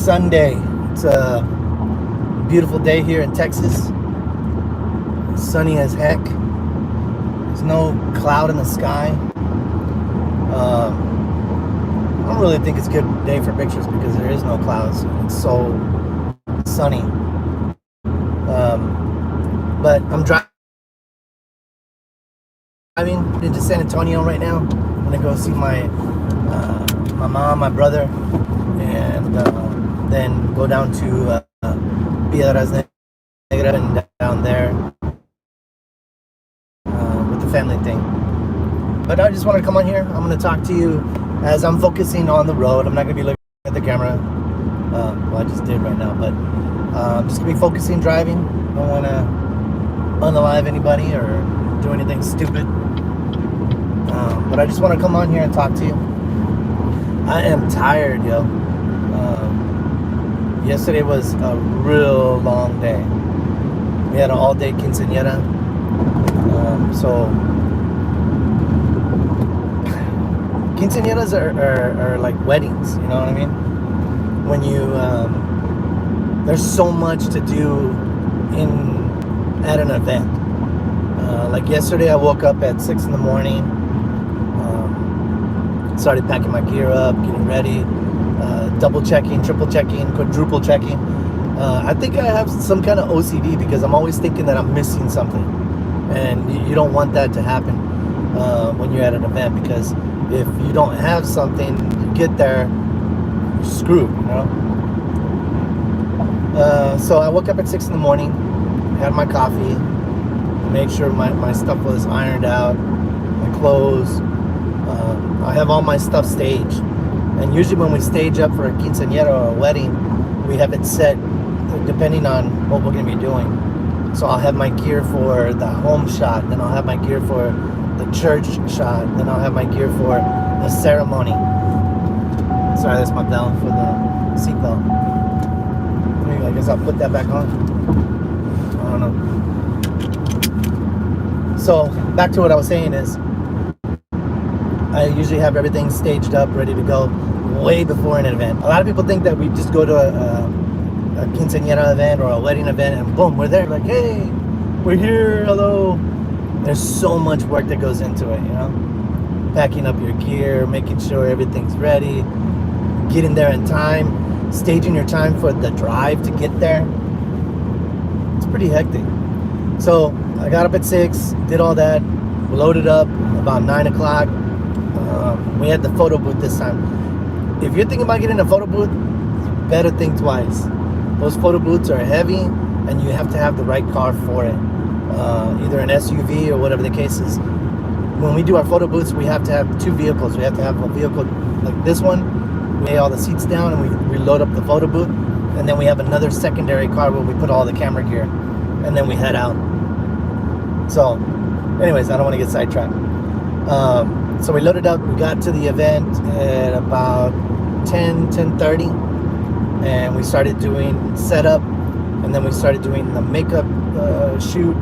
Sunday. It's a beautiful day here in Texas. Sunny as heck. There's no cloud in the sky. I don't really think it's a good day for pictures because there is no clouds. It's so sunny. But I'm driving into San Antonio right now. I'm gonna go see my mom, my brother, and then go down to Piedras Negras and down there with the family thing. But I just want to come on here. I'm going to talk to you as I'm focusing on the road. I'm not going to be looking at the camera. Well, I just did right now, but I'm just going to be focusing driving. I don't want to unalive anybody or do anything stupid. But I just want to come on here and talk to you. I am tired, yo. Yesterday was a real long day. We had an all-day quinceañera. So quinceañeras are like weddings, you know what I mean? When you there's so much to do at an event. Like yesterday, I woke up at 6 in the morning. Started packing my gear up, getting ready, double checking, triple checking, quadruple checking. I think I have some kind of OCD because I'm always thinking that I'm missing something, and you don't want that to happen when you're at an event, because if you don't have something, you get there, you're screwed, you know. So I woke up at 6 in the morning, had my coffee, made sure my stuff was ironed out, my clothes. I have all my stuff staged, and usually when we stage up for a quinceañera or a wedding, we have it set depending on what we're going to be doing. So I'll have my gear for the home shot, then I'll have my gear for the church shot, then I'll have my gear for the ceremony. Sorry, that's my bell for the seatbelt. I guess I'll put that back on. I don't know. So back to what I was saying is, I usually have everything staged up, ready to go, way before an event. A lot of people think that we just go to a quinceañera event or a wedding event and boom, we're there. Like, hey, we're here, hello. There's so much work that goes into it, you know? Packing up your gear, making sure everything's ready, getting there in time, staging your time for the drive to get there. It's pretty hectic. So I got up at 6, did all that, loaded up about 9 o'clock. We had the photo booth this time. If you're thinking about getting a photo booth, you better think twice. Those photo booths are heavy, and you have to have the right car for it. Either an SUV or whatever the case is. When we do our photo booths, we have to have 2 vehicles. We have to have a vehicle like this one. We lay all the seats down and we load up the photo booth. And then we have another secondary car where we put all the camera gear. And then we head out. So, anyways, I don't want to get sidetracked. So we loaded up, we got to the event at about 10:30, and we started doing setup, and then we started doing the makeup shoot,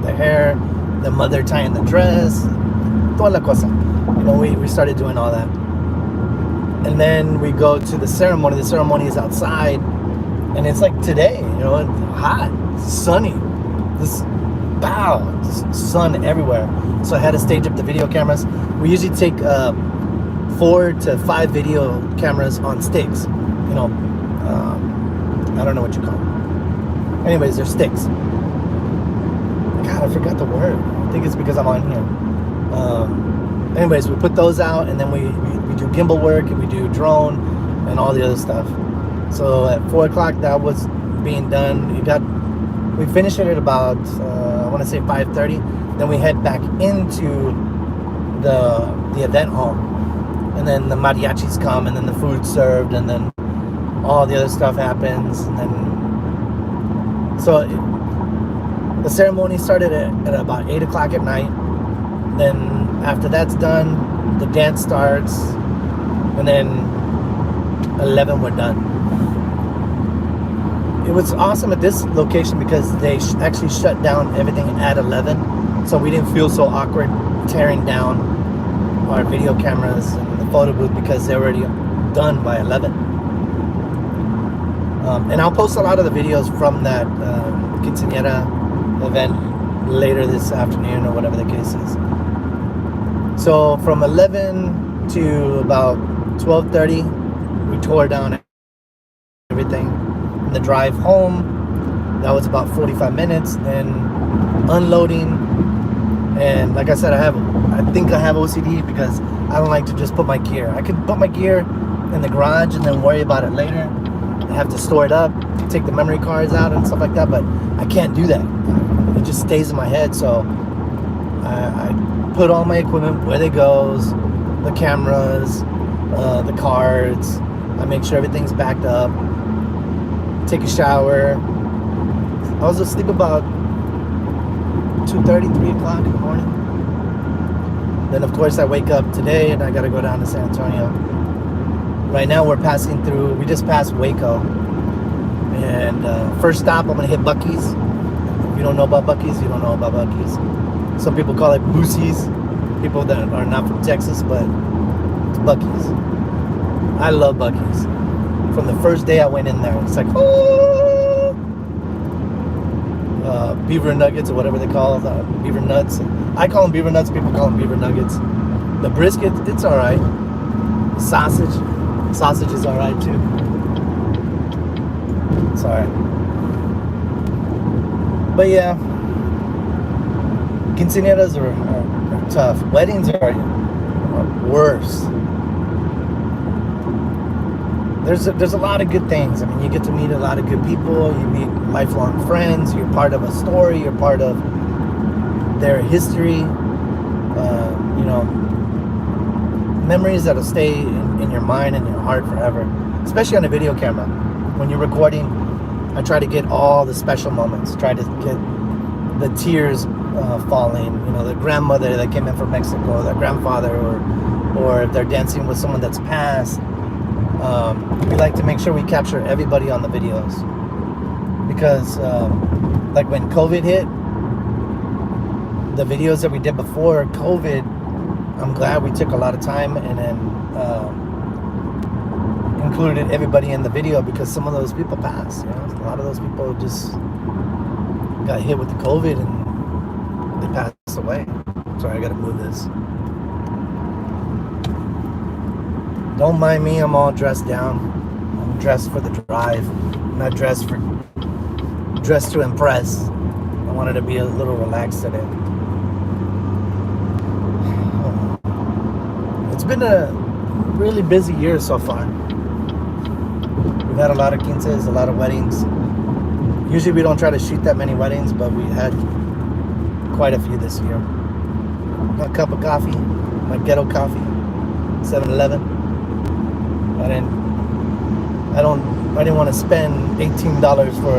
the hair, the mother tying the dress, toda la cosa. You know, we started doing all that. And then we go to the ceremony. The ceremony is outside, and it's like today, you know, hot, sunny. This sun everywhere. So I had to stage up the video cameras. We usually take 4 to 5 video cameras on sticks. You know, I don't know what you call them. Anyways, they're sticks. God, I forgot the word. I think it's because I'm on here. Anyways, we put those out, and then we do gimbal work, and we do drone, and all the other stuff. So at 4 o'clock, that was being done. We finished it at about, I want to say 5:30. Then we head back into the event hall. And then the mariachis come, and then the food's served, and then all the other stuff happens. And then, so the ceremony started at about 8 o'clock at night. Then after that's done, the dance starts. And then 11, we're done. It was awesome at this location because they actually shut down everything at 11, so we didn't feel so awkward tearing down our video cameras and the photo booth because they're already done by 11. And I'll post a lot of the videos from that Quinceañera event later this afternoon or whatever the case is. So from 11 to about 12:30, we tore down everything. And the drive home, that was about 45 minutes. Then unloading, and like I said, I think I have OCD because I don't like to just put my gear. I could put my gear in the garage and then worry about it later. I have to store it up, take the memory cards out and stuff like that, but I can't do that. It just stays in my head. So I put all my equipment where it goes, the cameras, the cards. I make sure everything's backed up. Take a shower. I was asleep about 2:30, 3 o'clock in the morning. Then of course I wake up today and I gotta go down to San Antonio. Right now we're passing through, we just passed Waco. And first stop, I'm gonna hit Buc-ee's. If you don't know about Buc-ee's, you don't know about Buc-ee's. Some people call it Boosie's. People that are not from Texas, but it's Buc-ee's. I love Buc-ee's. From the first day I went in there, it's like, oh! Beaver nuggets or whatever they call it, beaver nuts. I call them beaver nuts, people call them beaver nuggets. The brisket, it's all right. The sausage is all right too. It's all right. But yeah, quinceañeras are tough. Weddings are worse. There's a lot of good things. I mean, you get to meet a lot of good people. You meet lifelong friends. You're part of a story. You're part of their history. You know, memories that'll stay in your mind and your heart forever. Especially on a video camera. When you're recording, I try to get all the special moments. Try to get the tears falling. You know, the grandmother that came in from Mexico, the grandfather, or if they're dancing with someone that's passed. We like to make sure we capture everybody on the videos because like when COVID hit, the videos that we did before COVID, I'm glad we took a lot of time and then included everybody in the video because some of those people passed. You know, a lot of those people just got hit with the COVID and they passed away. Sorry, I gotta move this. Don't mind me, I'm all dressed down. I'm dressed for the drive. I'm not dressed to impress. I wanted to be a little relaxed today. It's been a really busy year so far. We've had a lot of quinces, a lot of weddings. Usually we don't try to shoot that many weddings, but we had quite a few this year. Got a cup of coffee, my ghetto coffee, 7-Eleven. I didn't want to spend $18 for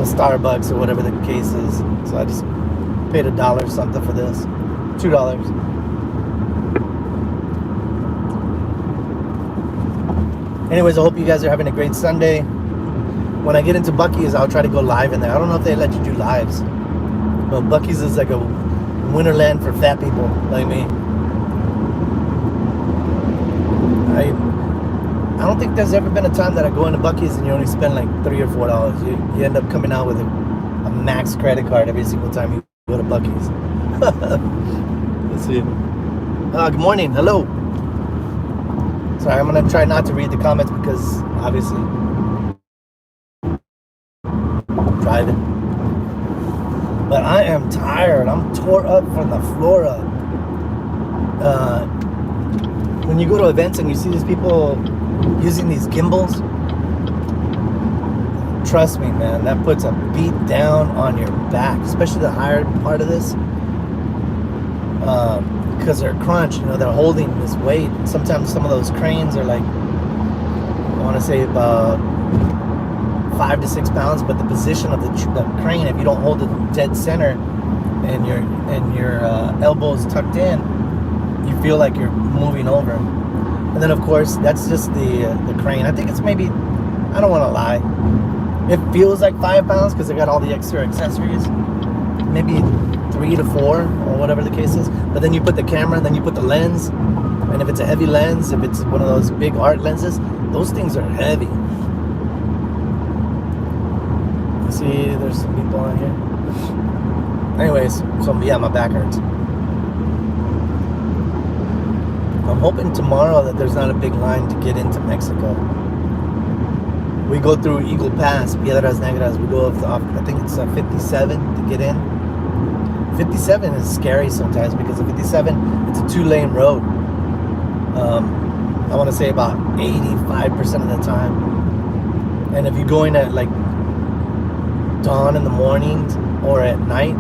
a Starbucks or whatever the case is. So I just paid $1 something for this. $2. Anyways, I hope you guys are having a great Sunday. When I get into Buc-ee's, I'll try to go live in there. I don't know if they let you do lives. But Buc-ee's is like a winterland for fat people like me. I don't think there's ever been a time that I go into Buc-ee's and you only spend like $3 or $4. You end up coming out with a max credit card every single time you go to Buc-ee's. Let's see. Good morning. Hello. Sorry, I'm going to try not to read the comments because obviously I'm driving. But I am tired. I'm tore up from the floor up. When you go to events and you see these people using these gimbals, trust me, man, that puts a beat down on your back, especially the higher part of this, because they're crunched, you know, they're holding this weight. Sometimes some of those cranes are like, I want to say about 5 to 6 pounds, but the position of the crane, if you don't hold it dead center and your elbows tucked in, you feel like you're moving over. And then of course that's just the crane. I think it's maybe, I don't want to lie, it feels like 5 pounds because they got all the extra accessories, maybe 3 to 4 or whatever the case is. But then you put the camera, then you put the lens, and if it's a heavy lens, if it's one of those big art lenses, those things are heavy. see, there's some people on here. Anyways, so yeah, my back hurts. I'm hoping tomorrow that there's not a big line to get into Mexico. We go through Eagle Pass, Piedras Negras. We go off I think it's 57 to get in. 57 is scary sometimes because of 57, it's a 2-lane road. I want to say about 85% of the time. And if you're going at like dawn in the mornings or at night,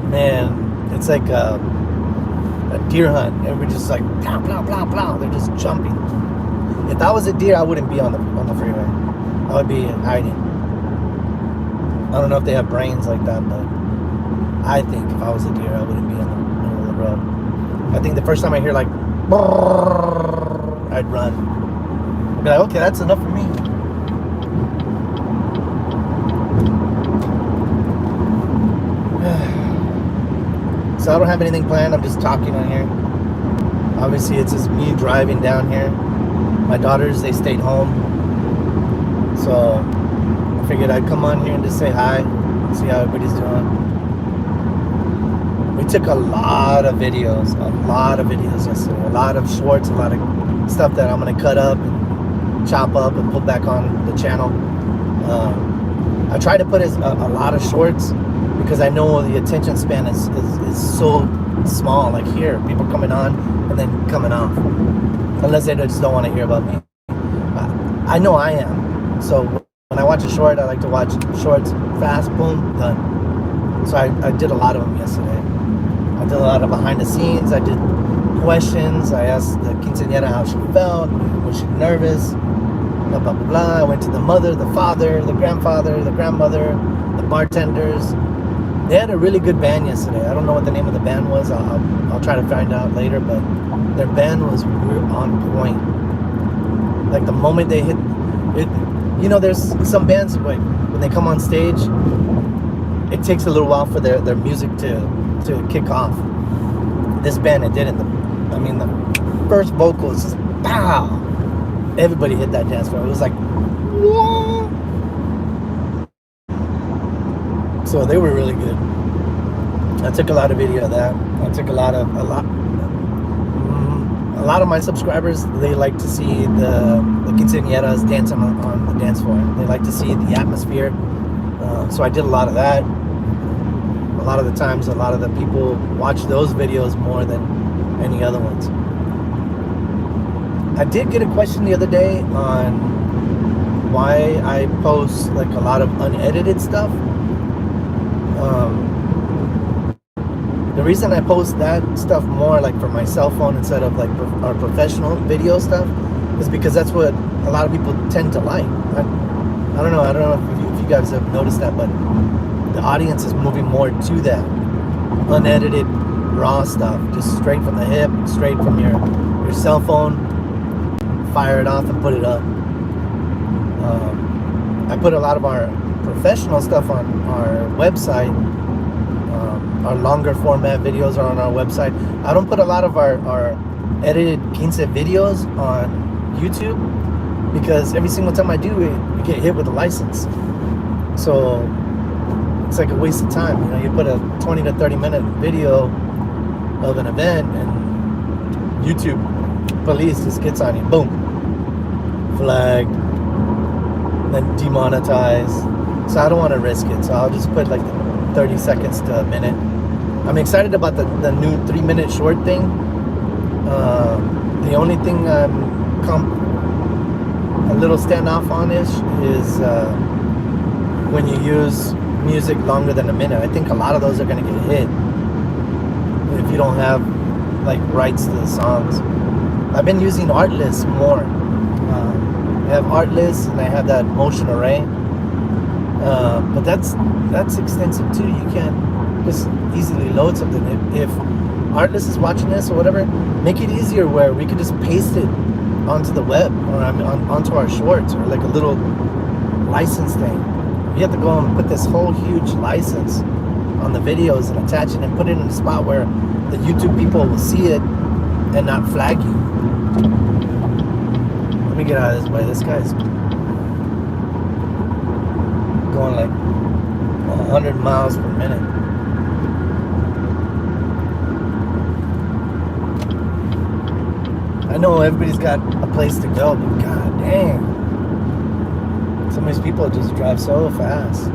man, it's like a deer hunt. Everybody's just like blah blah blah blah. They're just jumping. If I was a deer, I wouldn't be on the freeway. I would be hiding. I don't know if they have brains like that, but I think if I was a deer, I wouldn't be in the middle of the road. I think the first time I hear like brrr, I'd run. I'd be like, okay, that's enough for me. So I don't have anything planned. I'm just talking on here. Obviously, it's just me driving down here. My daughters, they stayed home. So I figured I'd come on here and just say hi, see how everybody's doing. We took a lot of videos yesterday. A lot of shorts, a lot of stuff that I'm going to cut up and chop up and put back on the channel. I try to put a lot of shorts because I know the attention span is so small. Like here, people coming on and then coming off. Unless they just don't want to hear about me. I know I am. So when I watch a short, I like to watch shorts fast, boom, done. So I did a lot of them yesterday. I did a lot of behind the scenes. I did questions. I asked the quinceañera how she felt. Was she nervous? Blah, blah, blah, blah. I went to the mother, the father, the grandfather, the grandmother, the bartenders. They had a really good band yesterday. I don't know what the name of the band was. I'll try to find out later, but their band was on point. Like the moment they hit it, you know, there's some bands when they come on stage, it takes a little while for their music to kick off. This band, it didn't. The first vocals, just pow! Everybody hit that dance floor. It was like, whoa! So they were really good. I took a lot of video of that. I took a lot of my subscribers, they like to see the quinceañeras dancing on the dance floor. They like to see the atmosphere. So I did a lot of that. A lot of the times, a lot of the people watch those videos more than any other ones. I did get a question the other day on why I post like a lot of unedited stuff. The reason I post that stuff more like for my cell phone instead of like our professional video stuff is because that's what a lot of people tend to like. I don't know if you guys have noticed that, but the audience is moving more to that unedited, raw stuff, just straight from the hip, straight from your cell phone, fire it off and put it up. I put a lot of our professional stuff on our website. Our longer format videos are on our website. I don't put a lot of our edited quince videos on YouTube because every single time I do it, we get hit with a license. So it's like a waste of time. You know, you put a 20 to 30 minute video of an event and YouTube police just gets on you. Boom. Flagged. Then demonetized. So I don't want to risk it. So I'll just put like 30 seconds to a minute. I'm excited about the new 3-minute short thing. The only thing I'm a little standoff on is when you use music longer than a minute. I think a lot of those are going to get hit if you don't have like rights to the songs. I've been using Artlist more. I have Artlist and I have that motion array. But that's extensive too. You can't just easily load something. If Artlist is watching this or whatever, make it easier where we could just paste it onto the web or onto our shorts or like a little license thing. You have to go and put this whole huge license on the videos and attach it and put it in a spot where the YouTube people will see it and not flag you. Let me get out of this way. This guy's going like 100 miles per minute. I know everybody's got a place to go, but god dang, some of these people just drive so fast,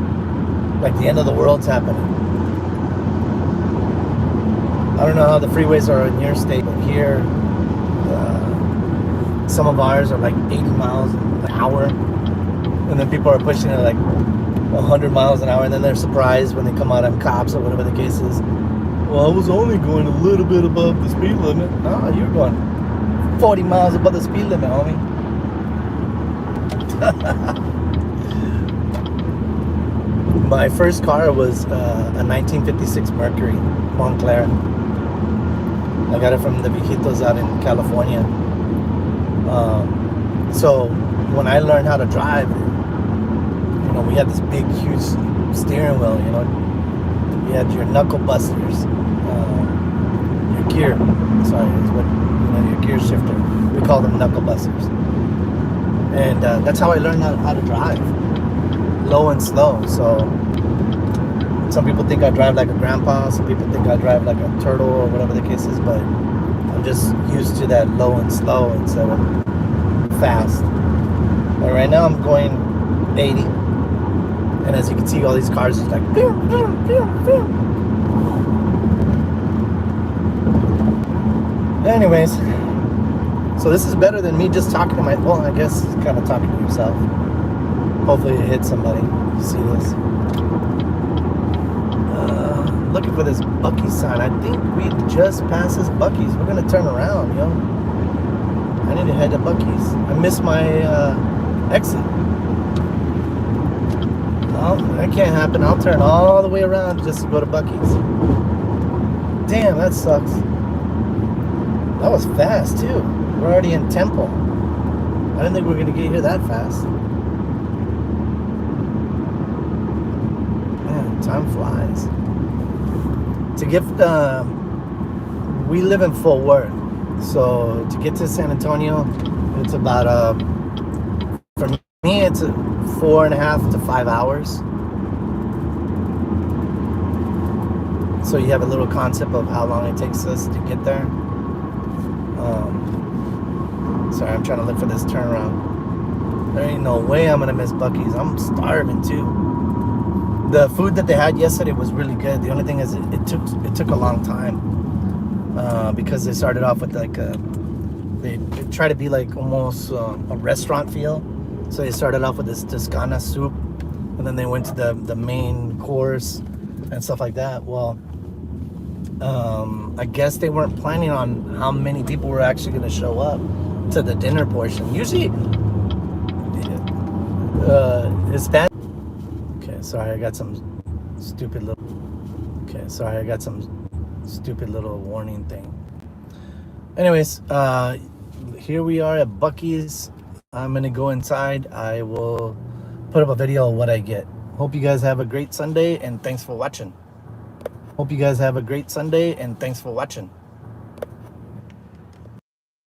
like the end of the world's happening. I don't know how the freeways are in your state, but here, some of ours are like 80 miles an hour, and then people are pushing it like 100 miles an hour, and then they're surprised when they come out on cops or whatever the case is. Well, I was only going a little bit above the speed limit. No, you're going 40 miles above the speed limit, homie. My first car was a 1956 Mercury Montclair. I got it from the viejitos out in California. So when I learned how to drive, you know, we had this big, huge steering wheel. You know, you had your knuckle busters, your gear. Sorry, is what, you know, your gear shifter. We call them knuckle busters. And that's how I learned how to drive, low and slow. So some people think I drive like a grandpa. Some people think I drive like a turtle or whatever the case is. But I'm just used to that low and slow instead of fast. But right now I'm going 80. And as you can see, all these cars is like pew, pew, pew, pew. Anyways, so this is better than me just talking to my, well, I guess it's kind of talking to yourself. Hopefully it hits somebody. You see this? Looking for this Buc-ee's sign. I think we just passed this Buc-ee's. We're gonna turn around, yo. I need to head to Buc-ee's. I missed my exit. Well, that can't happen. I'll turn all the way around just to go to Buc-ee's. Damn, that sucks. That was fast too. We're already in Temple. I didn't think we were gonna get here that fast. Man, time flies. To get, we live in Fort Worth, so to get to San Antonio, it's about for me it's 4.5 to 5 hours. So you have a little concept of how long it takes us to get there. Sorry, I'm trying to look for this turnaround. There ain't no way I'm gonna miss Buc-ee's. I'm starving too. The food that they had yesterday was really good. The only thing is it took a long time because they started off with like they try to be like almost a restaurant feel. So they started off with this Toscana soup, and then they went to the main course and stuff like that. Well, I guess they weren't planning on how many people were actually going to show up to the dinner portion. Usually, Hispanic. Okay, sorry, I got some stupid little. Okay, sorry, I got some stupid little warning thing. Anyways, here we are at Buc-ee's. I'm gonna go inside. I will put up a video of what I get. Hope you guys have a great Sunday, and thanks for watching. Hope you guys have a great Sunday, and thanks for watching.